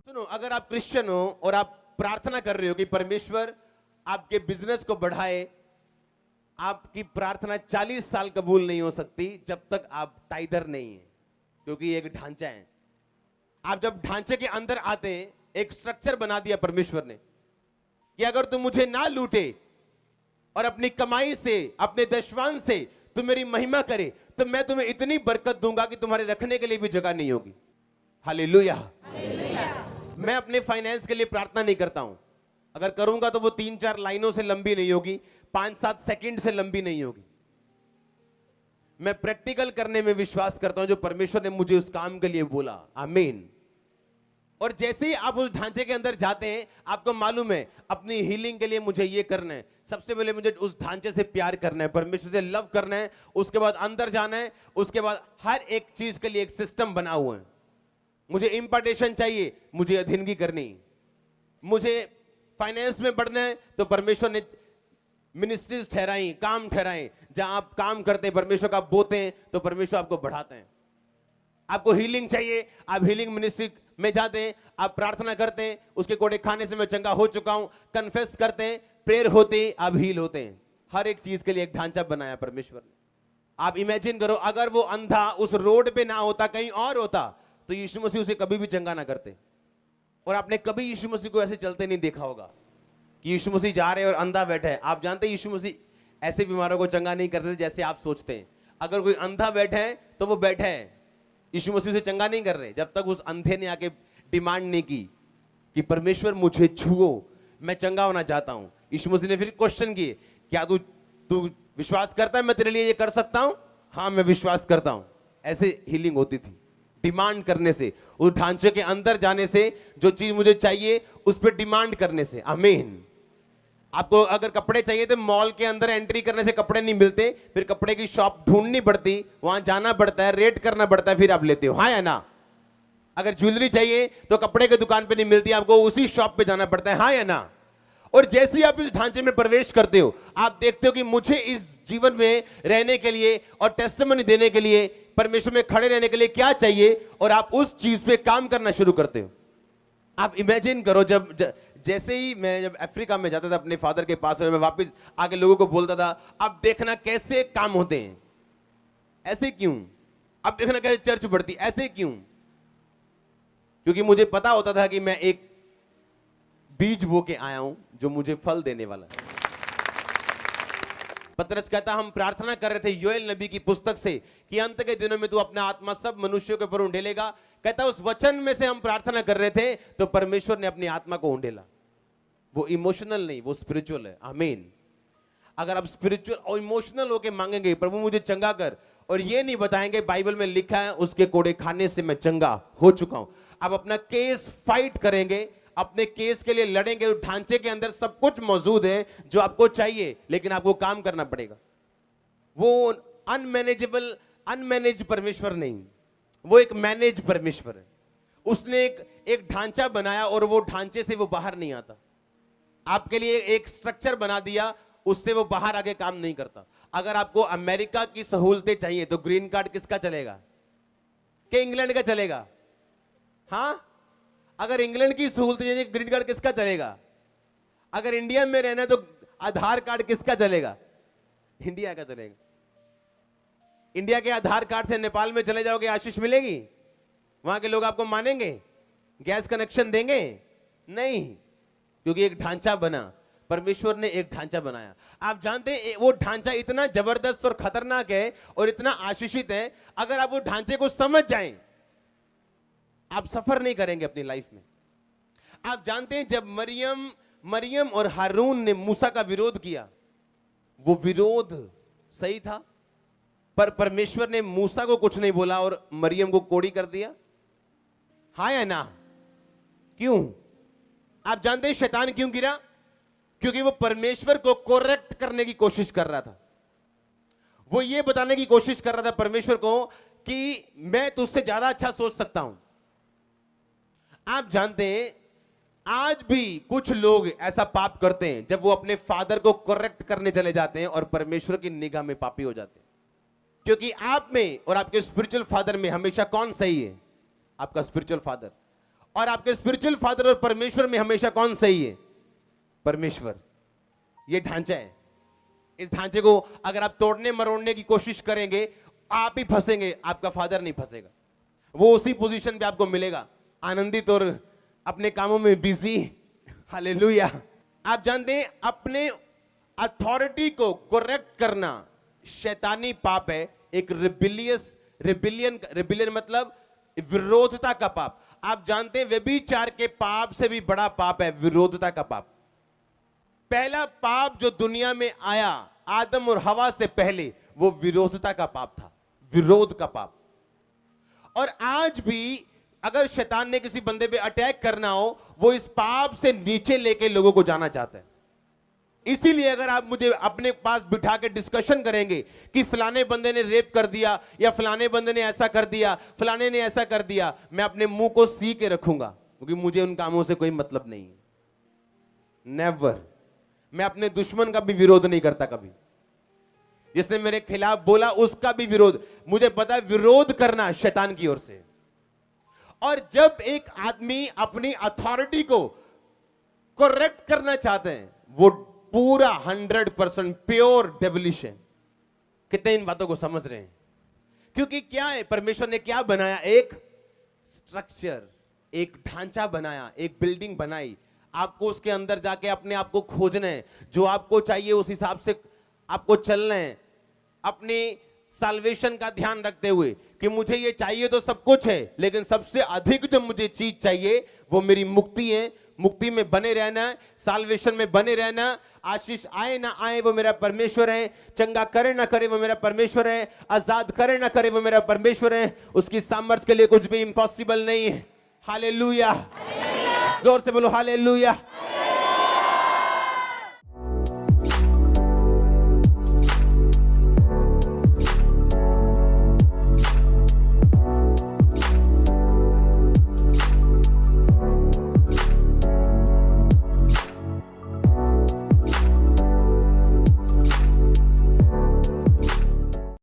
सुनो, अगर आप क्रिश्चियन हो और आप प्रार्थना कर रहे हो कि परमेश्वर आपके बिजनेस को बढ़ाए, आपकी प्रार्थना 40 साल कबूल नहीं हो सकती जब तक आप टाइदर नहीं है, क्योंकि ये एक ढांचा है। आप जब ढांचे के अंदर आते हैं, एक स्ट्रक्चर बना दिया परमेश्वर ने कि अगर तुम मुझे ना लूटे और अपनी कमाई से, अपने दशवान से तुम मेरी महिमा करे, तो मैं तुम्हें इतनी बरकत दूंगा कि तुम्हारे रखने के लिए भी जगह नहीं होगी। हालेलुया। मैं अपने फाइनेंस के लिए प्रार्थना नहीं करता हूं। अगर करूंगा तो वो 3-4 लाइनों से लंबी नहीं होगी, 5-7 सेकंड से लंबी नहीं होगी। मैं प्रैक्टिकल करने में विश्वास करता हूं जो परमेश्वर ने मुझे उस काम के लिए बोला। आमीन। और जैसे ही आप उस ढांचे के अंदर जाते हैं, आपको मालूम है अपनी हीलिंग के लिए मुझे ये करना है, सबसे पहले मुझे उस ढांचे से प्यार करना है, परमेश्वर से लव करना है, उसके बाद अंदर जाना है, उसके बाद हर एक चीज के लिए एक सिस्टम बना हुआ है। मुझे इंपार्टेशन चाहिए, मुझे अधीनगी करनी, मुझे फाइनेंस में बढ़ना है तो परमेश्वर ने मिनिस्ट्रीज ठहराई, काम ठहराए, जहां आप काम करते हैं परमेश्वर का बोते हैं तो परमेश्वर आपको बढ़ाते हैं। आपको हीलिंग चाहिए, आप हीलिंग मिनिस्ट्री में जाते हैं, आप प्रार्थना करते हैं, उसके कोड़े खाने से मैं चंगा हो चुका हूं, कन्फेस करते हैं, प्रेयर होते हैं, आप हील होते हैं। हर एक चीज के लिए एक ढांचा बनाया परमेश्वर ने। आप इमेजिन करो, अगर वो अंधा उस रोड पे ना होता, कहीं और होता, तो यीशु मसीह उसे कभी भी चंगा ना करते। और आपने कभी यीशु मसीह को ऐसे चलते नहीं देखा होगा कि यीशु मसीह जा रहे हैं और अंधा बैठा है। आप जानते हैं यीशु मसीह ऐसे बीमारों को चंगा नहीं करते जैसे आप सोचते हैं। अगर कोई अंधा बैठा है तो वो बैठा है, यीशु मसीह से चंगा नहीं कर रहे जब तक उस अंधे ने आके डिमांड नहीं की कि परमेश्वर मुझे छुओ, मैं चंगा होना चाहता हूं। यीशु मसीह ने फिर क्वेश्चन किए, क्या तू विश्वास करता है मैं तेरे लिए ये कर सकता हूं? हाँ, मैं विश्वास करता हूं। ऐसे हीलिंग होती थी, डिमांड करने से, उस ढांचे के अंदर जाने से, जो चीज मुझे चाहिए उस पर डिमांड करने से। आमीन। आपको अगर कपड़े चाहिए तो मॉल के अंदर एंट्री करने से कपड़े नहीं मिलते, फिर कपड़े की शॉप ढूंढनी पड़ती, वहां जाना पड़ता है, रेट करना पड़ता है, फिर आप लेते हो। हाँ या ना? अगर ज्वेलरी चाहिए तो कपड़े की दुकान पे नहीं मिलती, आपको उसी शॉप पे जाना पड़ता है। हाँ या ना? और जैसे ही आप इस ढांचे में प्रवेश करते हो, आप देखते हो कि मुझे इस जीवन में रहने के लिए और टेस्टिमनी देने के लिए, परमेश्वर में खड़े रहने के लिए क्या चाहिए, और आप उस चीज पे काम करना शुरू करते हो। आप इमेजिन करो, जैसे ही मैं जब अफ्रीका में जाता था अपने फादर के पास, और मैं वापस आके लोगों को बोलता था, अब देखना कैसे काम होते हैं, ऐसे क्यों? अब देखना कैसे चर्च बढ़ती, ऐसे क्यों? क्योंकि मुझे पता होता था कि मैं एक बीज बो के आया हूं जो मुझे फल देने वाला है। पतरस कहता, हम प्रार्थना कर रहे थे योएल नबी की पुस्तक से कि अंत के दिनों में तू अपना आत्मा सब मनुष्यों के ऊपर उंडेलेगा। कहता उस वचन में से हम प्रार्थना कर रहे थे तो परमेश्वर ने अपनी आत्मा को उंडेला। वो इमोशनल नहीं, वो स्पिरिचुअल है। आमीन। अगर आप स्पिरिचुअल और इमोशनल होके मांगेंगे, प्रभु मुझे चंगा कर, और ये नहीं बताएंगे बाइबल में लिखा है उसके कोड़े खाने से मैं चंगा हो चुका हूं, आप अपना केस फाइट करेंगे, अपने केस के लिए लड़ेंगे। ढांचे के अंदर सब कुछ मौजूद है जो आपको चाहिए, लेकिन आपको काम करना पड़ेगा। वो अनमैनेज परमेश्वर नहीं, वो एक मैनेज परमेश्वर है। उसने एक ढांचा बनाया और वो ढांचे से वो बाहर नहीं आता। आपके लिए एक स्ट्रक्चर बना दिया, उससे वो बाहर आके काम नहीं करता। अगर आपको अमेरिका की सहूलतें चाहिए तो ग्रीन कार्ड किसका चलेगा? कि इंग्लैंड का चलेगा? हाँ, अगर इंग्लैंड की सहूलतें चाहिए ग्रीन कार्ड किसका चलेगा? अगर इंडिया में रहना है तो आधार कार्ड किसका चलेगा? इंडिया का चलेगा। इंडिया के आधार कार्ड से नेपाल में चले जाओगे, आशीष मिलेगी? वहां के लोग आपको मानेंगे? गैस कनेक्शन देंगे? नहीं, क्योंकि एक ढांचा बना, परमेश्वर ने एक ढांचा बनाया। आप जानते हैं वो ढांचा इतना जबरदस्त और खतरनाक है और इतना आशीषित है, अगर आप वो ढांचे को समझ जाएं, आप सफर नहीं करेंगे अपनी लाइफ में। आप जानते हैं जब मरियम और हारून ने मूसा का विरोध किया, वो विरोध सही था, पर परमेश्वर ने मूसा को कुछ नहीं बोला और मरियम को कोड़ी कर दिया। हाँ या ना? क्यों? आप जानते हैं शैतान क्यों गिरा? क्योंकि वो परमेश्वर को करेक्ट करने की कोशिश कर रहा था। वो ये बताने की कोशिश कर रहा था परमेश्वर को कि मैं तुझसे ज्यादा अच्छा सोच सकता हूं। आप जानते हैं आज भी कुछ लोग ऐसा पाप करते हैं जब वो अपने फादर को करेक्ट करने चले जाते हैं और परमेश्वर की निगाह में पापी हो जाते हैं। क्योंकि आप में और आपके स्पिरिचुअल फादर में हमेशा कौन सही है? आपका स्पिरिचुअल फादर। और आपके स्पिरिचुअल फादर और परमेश्वर में हमेशा कौन सही है? परमेश्वर। ये ढांचा है। इस ढांचे को अगर आप तोड़ने मरोड़ने की कोशिश करेंगे, आप ही फंसेंगे, आपका फादर नहीं फंसेगा। वो उसी पोजीशन पे आपको मिलेगा, आनंदित और अपने कामों में बिजी। हालेलुया। आप जानते हैं अपने अथॉरिटी को करेक्ट करना शैतानी पाप है, एक रिबिलियन मतलब विरोधता का पाप। आप जानते हैं व्यभिचार के पाप से भी बड़ा पाप है विरोधता का पाप। पहला पाप जो दुनिया में आया आदम और हवा से पहले, वो विरोधता का पाप था, विरोध का पाप। और आज भी अगर शैतान ने किसी बंदे पे अटैक करना हो, वो इस पाप से नीचे लेके लोगों को जाना चाहता है। इसीलिए अगर आप मुझे अपने पास बिठा के डिस्कशन करेंगे कि फलाने बंदे ने रेप कर दिया या फलाने बंदे ने ऐसा कर दिया, फलाने ने ऐसा कर दिया, मैं अपने मुंह को सी के रखूंगा, क्योंकि मुझे उन कामों से कोई मतलब नहीं है। नेवर। मैं अपने दुश्मन का भी विरोध नहीं करता कभी। जिसने मेरे खिलाफ बोला उसका भी विरोध, मुझे पता है विरोध करना शैतान की ओर से। और जब एक आदमी अपनी अथॉरिटी को करेक्ट करना चाहते हैं, वो पूरा 100% प्योर डेविलिश है। कितने इन बातों को समझ रहे हैं? क्योंकि क्या है, परमेश्वर ने क्या बनाया? एक स्ट्रक्चर, एक ढांचा बनाया, एक बिल्डिंग बनाई। आपको उसके अंदर जाके अपने आप को खोजना है, जो आपको चाहिए उस हिसाब से आपको चलना है, अपने साल्वेशन का ध्यान रखते हुए कि मुझे ये चाहिए तो सब कुछ है, लेकिन सबसे अधिक जो मुझे चीज चाहिए वो मेरी मुक्ति है। मुक्ति में बने रहना, साल्वेशन में बने रहना। आशीष आए ना आए वो मेरा परमेश्वर है, चंगा करे ना करे वो मेरा परमेश्वर है, आजाद करे ना करे वो मेरा परमेश्वर है। उसकी सामर्थ्य के लिए कुछ भी इम्पॉसिबल नहीं है। हालेलुया। जोर से बोलो हालेलुया।